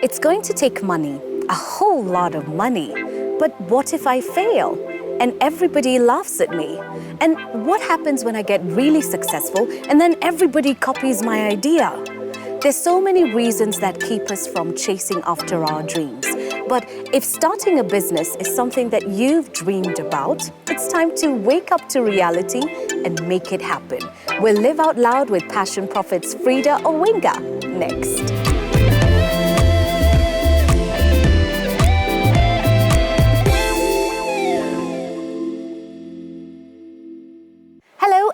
It's going to take money, a whole lot of money. But what if I fail? And everybody laughs at me. And what happens when I get really successful and then everybody copies my idea? There's so many reasons that keep us from chasing after our dreams. But if starting a business is something that you've dreamed about, it's time to wake up to reality and make it happen. We'll live out loud with Passion Profit's Frida Owinga next.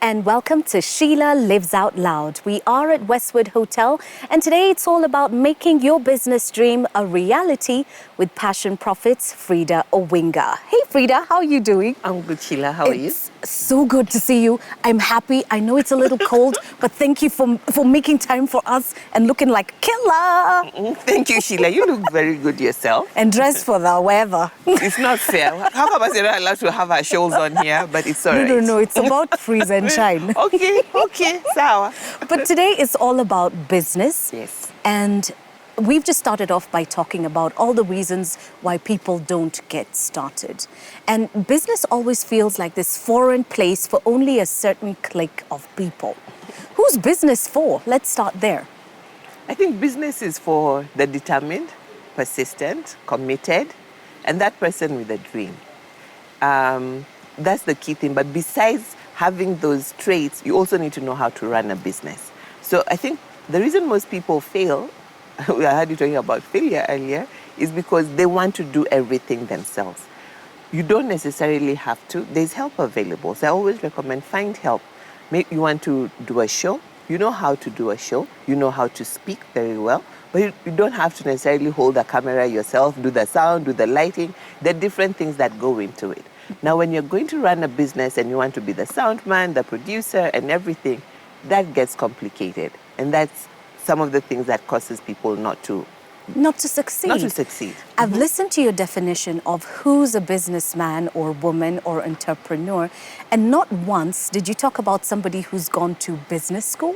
And welcome to Sheila Lives Out Loud. We are at Westwood Hotel, and today it's all about making your business dream a reality with Passion Profit's Frida Owinga. Hey Frida, how are you doing? I'm good, Sheila. How are you? It's so good to see you. I'm happy. I know it's a little cold, but thank you for making time for us and looking like killer. Thank you, Sheila. You look very good yourself. And dressed for the weather. It's not fair. How come we're not allowed to have our shows on here? But it's all right. No. It's about freeze and shine. Okay, sour. But today is all about business. Yes. And we've just started off by talking about all the reasons why people don't get started. And business always feels like this foreign place for only a certain clique of people. Who's business for? Let's start there. I think business is for the determined, persistent, committed, and that person with a dream. That's the key thing. But besides having those traits, you also need to know how to run a business. So I think the reason most people fail, I heard you talking about failure earlier, is because they want to do everything themselves. You don't necessarily have to. There's help available. So I always recommend find help. Maybe you want to do a show. You know how to do a show. You know how to speak very well. But you don't have to necessarily hold the camera yourself, do the sound, do the lighting. There are different things that go into it. Now, when you're going to run a business and you want to be the sound man, the producer, and everything, that gets complicated. And that's some of the things that causes people not to succeed. I've listened to your definition of who's a businessman or woman or entrepreneur, and not once did you talk about somebody who's gone to business school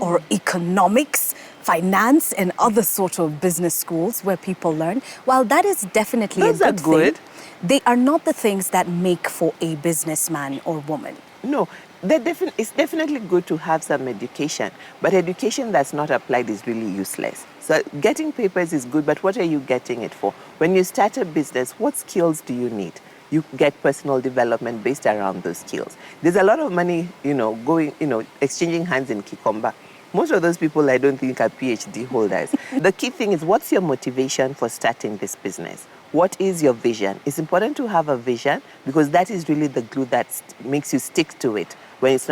or economics, finance, and other sort of business schools where people learn. While that is definitely Those a are good thing, they are not the things that make for a businessman or woman. No, it's definitely good to have some education, but education that's not applied is really useless. So getting papers is good, but what are you getting it for? When you start a business, what skills do you need? You get personal development based around those skills. There's a lot of money, exchanging hands in Kikomba. Most of those people, I don't think, are PhD holders. The key thing is, what's your motivation for starting this business? What is your vision? It's important to have a vision because that is really the glue that makes you stick to it when it's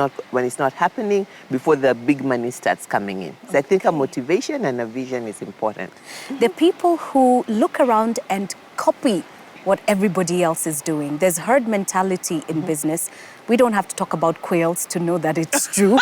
not happening before the big money starts coming in. So I think a motivation and a vision is important. There are people who look around and copy what everybody else is doing. There's herd mentality in business. We don't have to talk about quails to know that it's true.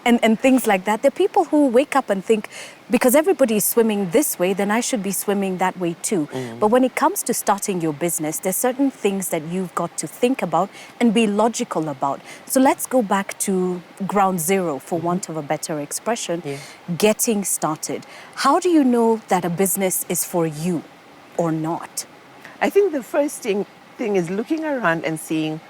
and things like that. There are people who wake up and think, because everybody is swimming this way, then I should be swimming that way too. But when it comes to starting your business, there's certain things that you've got to think about and be logical about. So let's go back to ground zero, for want of a better expression, getting started. How do you know that a business is for you or not? I think the first thing is looking around and seeing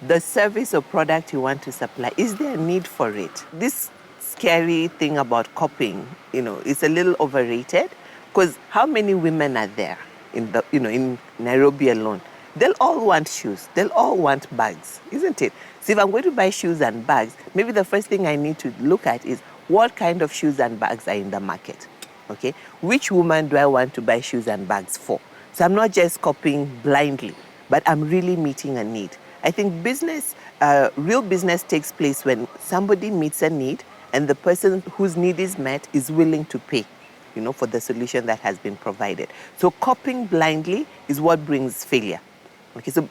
the service or product you want to supply. Is there a need for it? This scary thing about copying, is a little overrated, because how many women are there in Nairobi alone? They'll all want shoes. They'll all want bags, isn't it? So if I'm going to buy shoes and bags, maybe the first thing I need to look at is what kind of shoes and bags are in the market, okay? Which woman do I want to buy shoes and bags for? So I'm not just copying blindly, but I'm really meeting a need. I think real business takes place when somebody meets a need and the person whose need is met is willing to pay, for the solution that has been provided. So copying blindly is what brings failure. Okay, so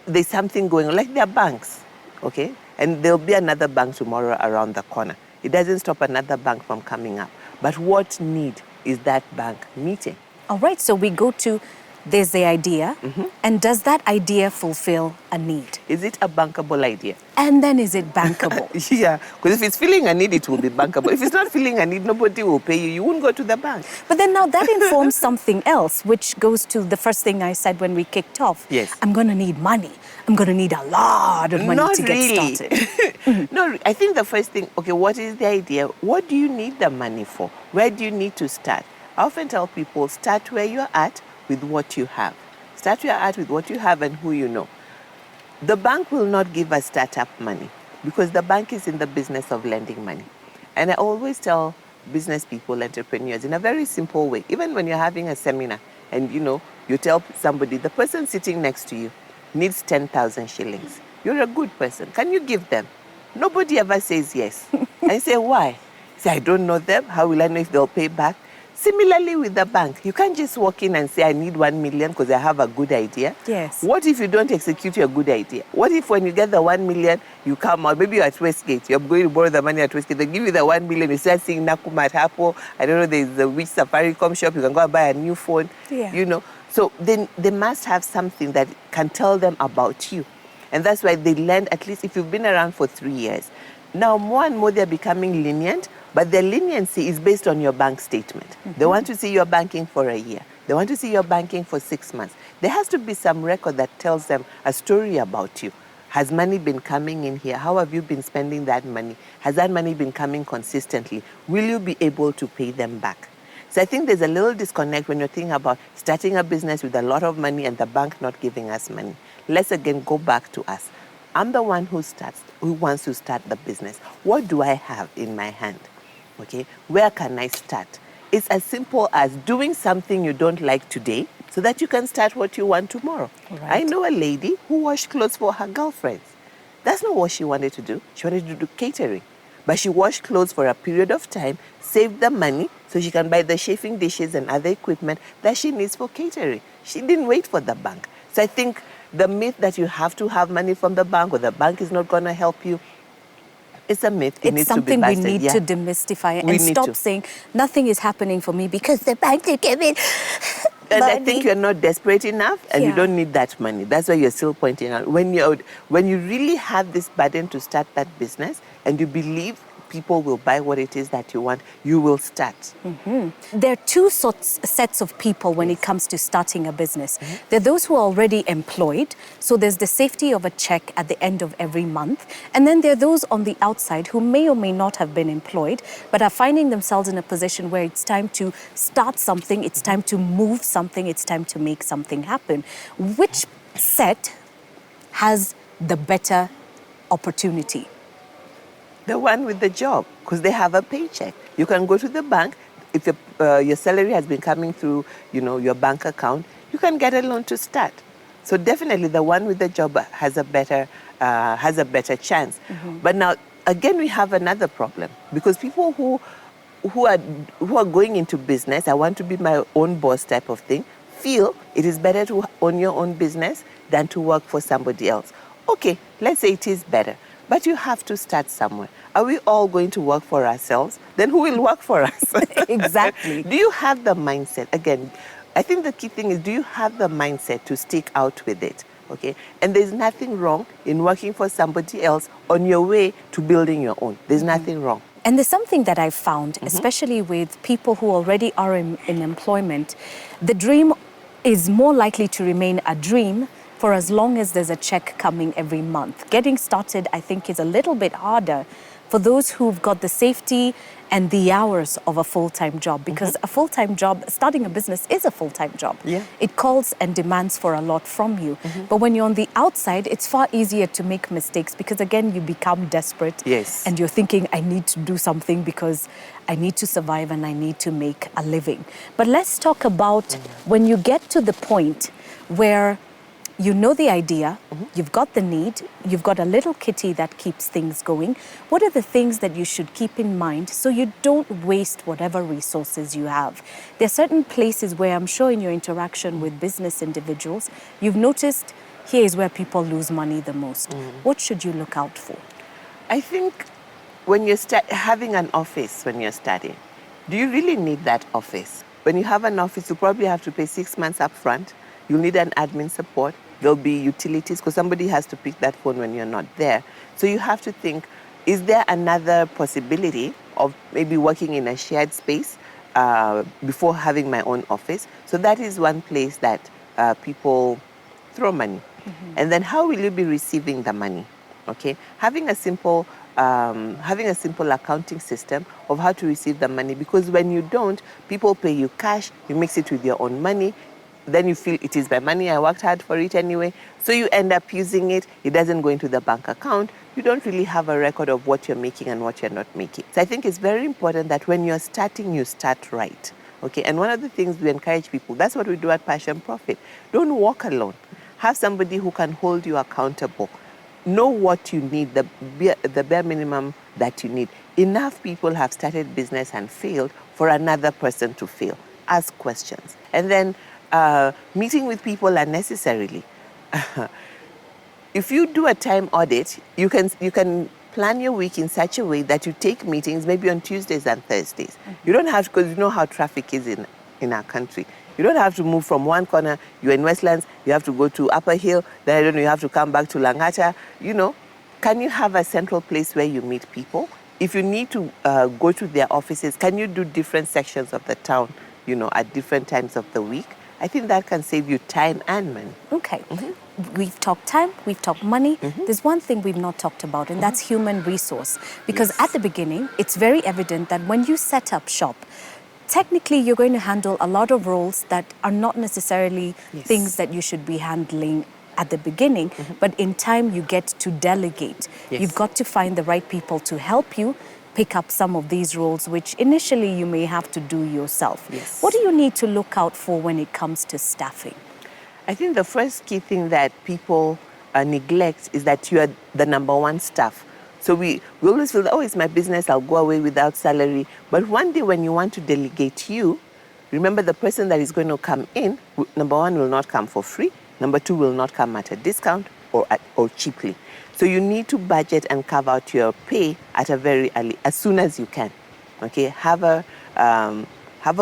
there's something going on, like there are banks, okay? And there'll be another bank tomorrow around the corner. It doesn't stop another bank from coming up. But what need is that bank meeting? All right, so we go to there's the idea, and does that idea fulfill a need? Is it a bankable idea? And then is it bankable? Yeah, because if it's filling a need, it will be bankable. If it's not filling a need, nobody will pay you. You won't go to the bank. But then now that informs something else, which goes to the first thing I said when we kicked off. Yes. I'm going to need money. I'm going to need a lot of money Not to really. get started. No, I think the first thing, okay, what is the idea? What do you need the money for? Where do you need to start? I often tell people, start where you're at with what you have. Start where you're at with what you have and who you know. The bank will not give us startup money because the bank is in the business of lending money. And I always tell business people, entrepreneurs, in a very simple way, even when you're having a seminar and you tell somebody, the person sitting next to you needs 10,000 shillings. You're a good person. Can you give them? Nobody ever says yes. I say, why? Say, I don't know them. How will I know if they'll pay back? Similarly with the bank, you can't just walk in and say, I need 1 million because I have a good idea. Yes. What if you don't execute your good idea? What if when you get the 1 million, you come out, maybe you're at Westgate, you're going to borrow the money at Westgate, they give you the 1 million, you start seeing Nakumat Hapo, I don't know, there's the which Safaricom shop, you can go and buy a new phone, Yeah. So then they must have something that can tell them about you. And that's why they lend, at least if you've been around for 3 years. Now, more and more they're becoming lenient, but their leniency is based on your bank statement. They want to see you're banking for a year. They want to see you're banking for 6 months. There has to be some record that tells them a story about you. Has money been coming in here? How have you been spending that money? Has that money been coming consistently? Will you be able to pay them back? So I think there's a little disconnect when you're thinking about starting a business with a lot of money and the bank not giving us money. Let's again go back to us. I'm the one who wants to start the business. What do I have in my hand? Okay, where can I start? It's as simple as doing something you don't like today so that you can start what you want tomorrow. Right. I know a lady who washed clothes for her girlfriends. That's not what she wanted to do. She wanted to do catering. But she washed clothes for a period of time, saved the money so she can buy the chafing dishes and other equipment that she needs for catering. She didn't wait for the bank. So I think the myth that you have to have money from the bank or the bank is not going to help you, it's a myth. It It's needs something to be we busted. need to demystify We and need stop to. saying nothing is happening for me because the bank is giving And I money. think you're not desperate enough and you Yeah. don't need that money. That's why you're still pointing out. When you really have this burden to start that business and you believe people will buy what it is that you want, you will start. There are two sets of people when it comes to starting a business. There are those who are already employed, so there's the safety of a check at the end of every month. And then there are those on the outside who may or may not have been employed, but are finding themselves in a position where it's time to start something, it's time to move something, it's time to make something happen. Which set has the better opportunity? The one with the job, because they have a paycheck. You can go to the bank. If your salary has been coming through, your bank account, you can get a loan to start. So definitely the one with the job has a better chance. But now, again, we have another problem because people who are going into business, I want to be my own boss type of thing, feel it is better to own your own business than to work for somebody else. Okay, let's say it is better. But you have to start somewhere. Are we all going to work for ourselves? Then who will work for us? Exactly. Do you have the mindset? Again, I think the key thing is, do you have the mindset to stick out with it? Okay? And there's nothing wrong in working for somebody else on your way to building your own. There's nothing wrong. And there's something that I've found, especially with people who already are in employment, the dream is more likely to remain a dream for as long as there's a check coming every month. Getting started, I think, is a little bit harder for those who've got the safety and the hours of a full-time job, because a full-time job, starting a business is a full-time job. Yeah. It calls and demands for a lot from you. But when you're on the outside, it's far easier to make mistakes because, again, you become desperate. Yes. And you're thinking, I need to do something because I need to survive and I need to make a living. But let's talk about when you get to the point where you know the idea, you've got the need, you've got a little kitty that keeps things going. What are the things that you should keep in mind so you don't waste whatever resources you have? There are certain places where I'm sure in your interaction with business individuals, you've noticed here is where people lose money the most. What should you look out for? I think when you're having an office when you're starting, do you really need that office? When you have an office, you probably have to pay 6 months up front. You'll need an admin support. There'll be utilities because somebody has to pick that phone when you're not there. So you have to think, is there another possibility of maybe working in a shared space before having my own office? So that is one place that people throw money. And then how will you be receiving the money? Okay, having a simple accounting system of how to receive the money, because when you don't, people pay you cash, you mix it with your own money, then you feel it is my money, I worked hard for it anyway, so you end up using it, it doesn't go into the bank account, you don't really have a record of what you're making and what you're not making. So I think it's very important that when you're starting, you start right. Okay, and one of the things we encourage people, that's what we do at Passion Profit. Don't walk alone. Have somebody who can hold you accountable. Know what you need, the bare minimum that you need. Enough people have started business and failed for another person to fail. Ask questions. And then meeting with people unnecessarily. If you do a time audit, you can plan your week in such a way that you take meetings maybe on Tuesdays and Thursdays. You don't have to, because you know how traffic is in our country. You don't have to move from one corner. You're in Westlands, you have to go to Upper Hill, then I don't know, you have to come back to Langata. You know, can you have a central place where you meet people? If you need to go to their offices, can you do different sections of the town, you know, at different times of the week? I think that can save you time and money. Okay. We've talked time, we've talked money. There's one thing we've not talked about, and that's human resource. Because at the beginning, it's very evident that when you set up shop, technically you're going to handle a lot of roles that are not necessarily things that you should be handling at the beginning, but in time you get to delegate. You've got to find the right people to help you pick up some of these roles, which initially you may have to do yourself. What do you need to look out for when it comes to staffing? I think the first key thing that people neglect is that you are the number one staff. So we always feel that, oh, it's my business, I'll go away without salary. But one day when you want to delegate you, remember the person that is going to come in, number one, will not come for free. Number two, will not come at a discount or cheaply. So you need to budget and carve out your pay at a very early, as soon as you can. Okay, have a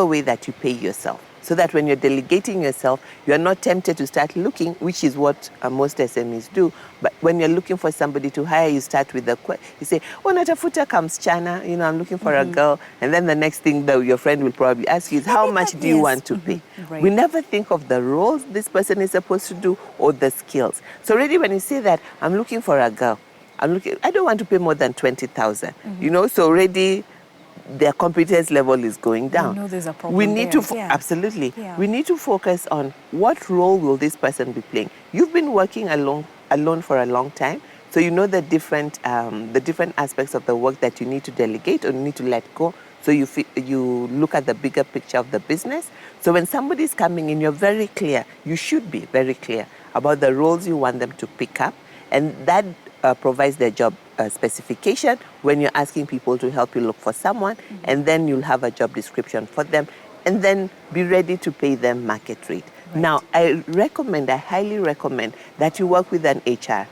way that you pay yourself, so that when you're delegating yourself, you're not tempted to start looking, which is what most SMEs do. But when you're looking for somebody to hire, you start with you say, oh, natafuta kamsichana, you know, I'm looking for a girl. And then the next thing that your friend will probably ask you is, how much do you want to pay? We never think of the roles this person is supposed to do or the skills. So already when you say that, I'm looking for a girl, I don't want to pay more than 20,000, you know, so already their competence level is going down. We know there's a problem. We need to absolutely. We need to focus on what role will this person be playing. You've been working alone for a long time, so you know the different aspects of the work that you need to delegate or need to let go. So you look at the bigger picture of the business. So when somebody's coming in, you're very clear. You should be very clear about the roles you want them to pick up, and that provides their job specification when you're asking people to help you look for someone, and then you'll have a job description for them, and then be ready to pay them market rate. Now, I highly recommend that you work with an HR.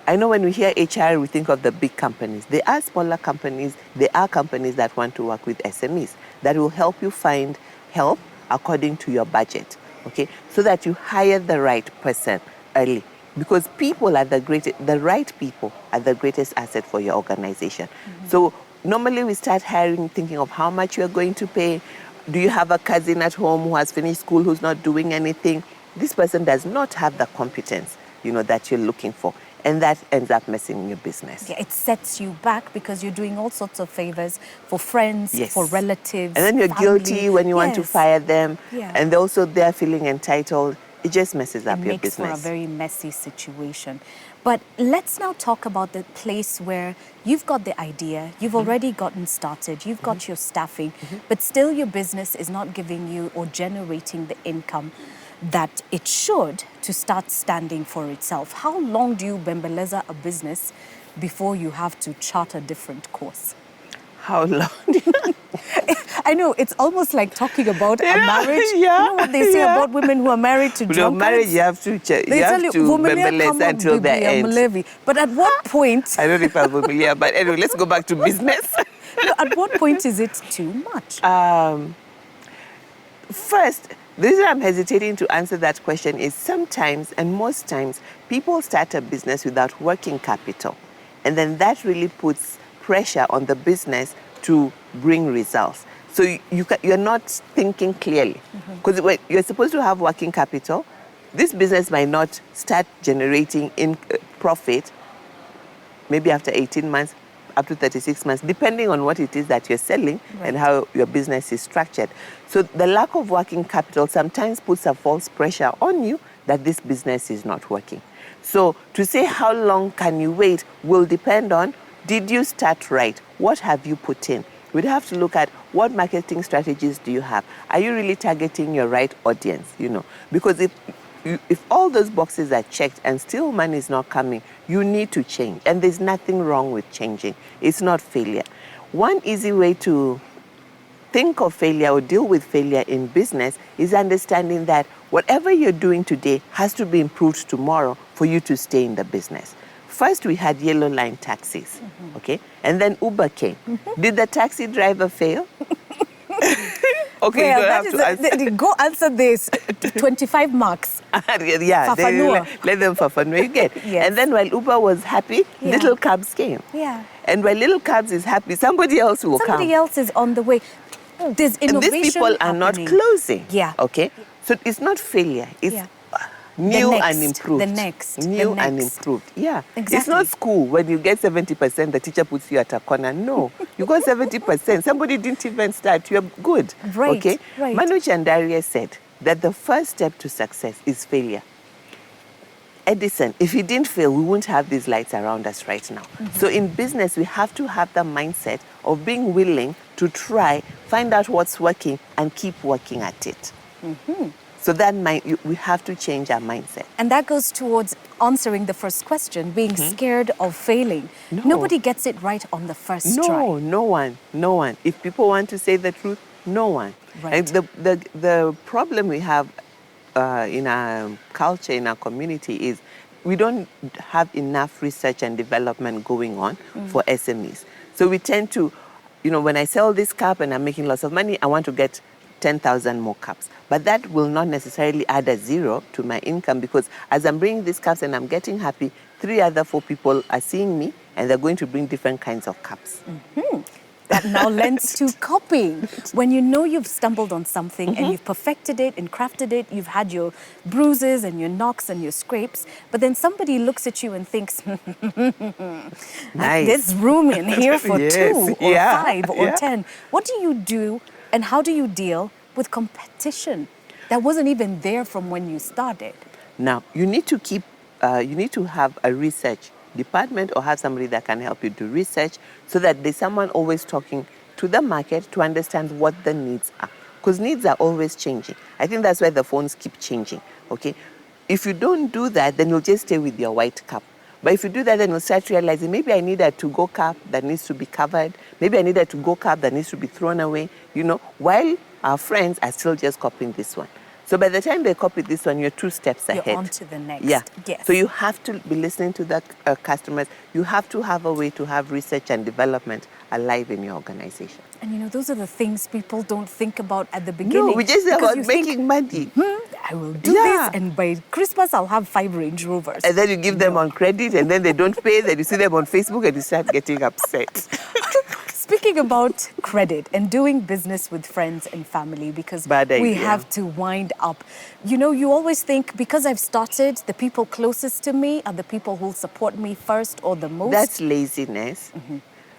I know when we hear HR, we think of the big companies. There are smaller companies, there are companies that want to work with SMEs that will help you find help according to your budget, okay? So that you hire the right person early. Because the right people are the greatest asset for your organization. So normally we start hiring thinking of how much you're going to pay. Do you have a cousin at home who has finished school who's not doing anything? This person does not have the competence, you know, that you're looking for. And that ends up messing your business. Yeah, it sets you back because you're doing all sorts of favors for friends, for relatives. And then you're family. guilty when you want to fire them. And also they're feeling entitled. It just messes up your business. It makes for a very messy situation. But let's now talk about the place where you've got the idea, you've already gotten started, you've got your staffing, but still your business is not giving you or generating the income that it should to start standing for itself. How long do you bembeleza a business before you have to chart a different course? How long? I know, it's almost like talking about a marriage. You know what they say about women who are married to drunkards? Marriage, you have to bembeleza until the end. But at what point? I don't know if I'm familiar, but anyway, let's go back to business. At what point is it too much? First, the reason I'm hesitating to answer that question is sometimes, and most times, people start a business without working capital. And then that really puts pressure on the business to bring results. So you're not thinking clearly. Because when you're supposed to have working capital, this business might not start generating profit maybe after 18 months, up to 36 months, depending on what it is that you're selling and how your business is structured. So the lack of working capital sometimes puts a false pressure on you that this business is not working. So to say how long can you wait will depend on, did you start right? What have you put in? We'd have to look at what marketing strategies do you have? Are you really targeting your right audience? Because if all those boxes are checked and still money is not coming, you need to change. And there's nothing wrong with changing. It's not failure. One easy way to think of failure or deal with failure in business is understanding that whatever you're doing today has to be improved tomorrow for you to stay in the business. First, we had yellow line taxis, okay? And then Uber came. Did the taxi driver fail? Okay, well, go answer this. 25 marks. Yeah, let them fafanua. You get. Yes. And then while Uber was happy, little cabs came. Yeah. And while little cabs is happy, somebody else will come. Somebody else is on the way. There's innovation. And these people are not closing. Yeah. Okay. So it's not failure. It's new and improved. The next. New and improved. Yeah. Exactly. It's not school when you get 70%, the teacher puts you at a corner. No. You got 70%. Somebody didn't even start. You're good. Right. Okay. Right. Manu Chandaria said that the first step to success is failure. Edison, if he didn't fail, we wouldn't have these lights around us right now. So in business, we have to have the mindset of being willing to try, find out what's working, and keep working at it. So that we have to change our mindset. And that goes towards answering the first question, being scared of failing. No. Nobody gets it right on the first try. No one. If people want to say the truth, no one. Right. And the problem we have in our culture, in our community, is we don't have enough research and development going on for SMEs. So we tend to, when I sell this cup and I'm making lots of money, I want to get 10,000 more cups. But that will not necessarily add a zero to my income, because as I'm bringing these cups and I'm getting happy, 4 people are seeing me and they're going to bring different kinds of cups. That now lends to copying. When you know you've stumbled on something and you've perfected it and crafted it, you've had your bruises and your knocks and your scrapes, but then somebody looks at you and thinks, nice. There's room in here for Yes. 2 or Yeah. 5 or 10. What do you do and how do you deal with competition that wasn't even there from when you started? Now, you need to have a research department or have somebody that can help you do research, so that there's someone always talking to the market to understand what the needs are. Because needs are always changing. I think that's why the phones keep changing, okay? If you don't do that, then you'll just stay with your white cup. But if you do that, then you'll start realizing, maybe I need a to-go cup that needs to be covered. Maybe I need a to-go cup that needs to be thrown away, while our friends are still just copying this one. So by the time they copy this one, you're 2 steps ahead. You're on to the next. Yeah. Yes. So you have to be listening to the customers. You have to have a way to have research and development alive in your organization. And those are the things people don't think about at the beginning. No, we just think Because about making money. I will do this, and by Christmas I'll have 5 Range Rovers. And then you give them on credit, and then they don't pay. Then you see them on Facebook, and you start getting upset. Speaking about credit and doing business with friends and family, because Bad idea. we have to wind up. You always think, because I've started, the people closest to me are the people who'll support me first or the most. That's laziness.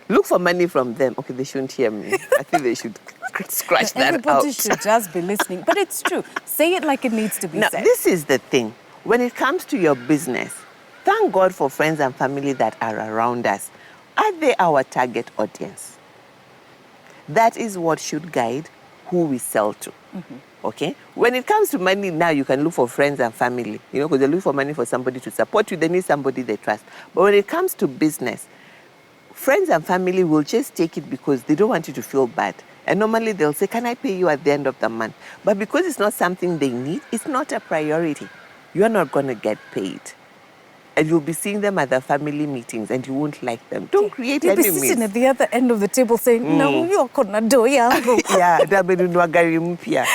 Look for money from them. Okay, they shouldn't hear me. I think they should scratch that out. Everybody should just be listening. But it's true. Say it like it needs to be Now, said. this is the thing. When it comes to your business, thank God for friends and family that are around us. Are they our target audience? That is what should guide who we sell to. Okay? When it comes to money, now you can look for friends and family, because they look for money for somebody to support you. They need somebody they trust. But when it comes to business, friends and family will just take it because they don't want you to feel bad. And normally they'll say, can I pay you at the end of the month? But because it's not something they need, it's not a priority. You're not going to get paid. And you'll be seeing them at the family meetings and you won't like them. Don't create You'll be enemies. sitting at the other end of the table saying, no, you're gonna do yangu. Yeah, dabenunwagari mpya.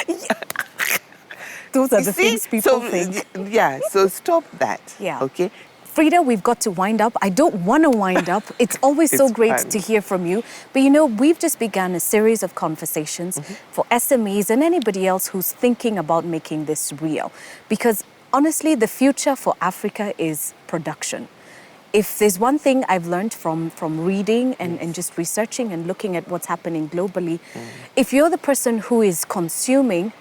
Those are You the see? things people think. Yeah, so stop that. Yeah. Okay? Frida, we've got to wind up. I don't want to wind up. It's always so It's great fun. to hear from you. But we've just begun a series of conversations for SMEs and anybody else who's thinking about making this real. Because honestly, the future for Africa is production. If there's one thing I've learned from reading and just researching and looking at what's happening globally, if you're the person who is consuming,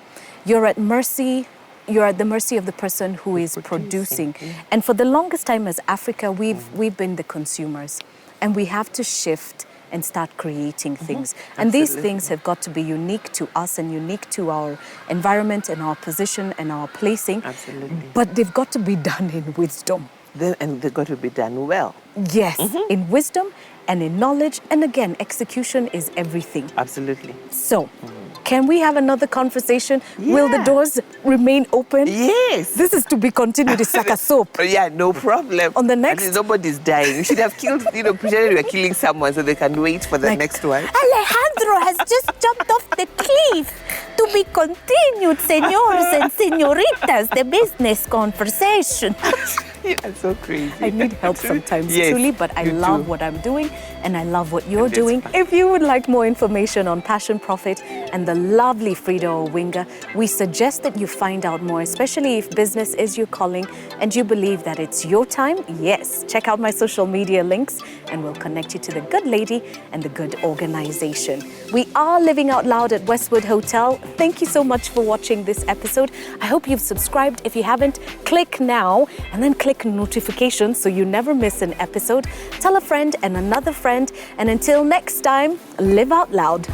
you're at the mercy of the person who is producing. And for the longest time as Africa, we've been the consumers. And we have to shift and start creating things. And these things have got to be unique to us and unique to our environment and our position and our placing. Absolutely. But they've got to be done in wisdom. And they've got to be done well. Yes, in wisdom and in knowledge. And again, execution is everything. Absolutely. So, can we have another conversation? Yeah. Will the doors remain open? Yes. This is to be continued. It's like a soap. Yeah, no problem. On the At next- least nobody's dying. You should have killed, pretended you were killing someone so they can wait for the next one. Alejandro has just jumped off the cliff. To be continued, senors and senoritas, the business conversation. Yeah, so crazy. I need help sometimes, Yes, truly, but I you love do. what I'm doing and I love what you're And it's doing. fun. If you would like more information on Passion Profit and the lovely Frida Owinga, we suggest that you find out more, especially if business is your calling and you believe that it's your time. Yes, check out my social media links and we'll connect you to the good lady and the good organization. We are living out loud at Westwood Hotel. Thank you so much for watching this episode. I hope you've subscribed. If you haven't, click now and then click notifications so you never miss an episode. Tell a friend and another friend. And until next time, live out loud.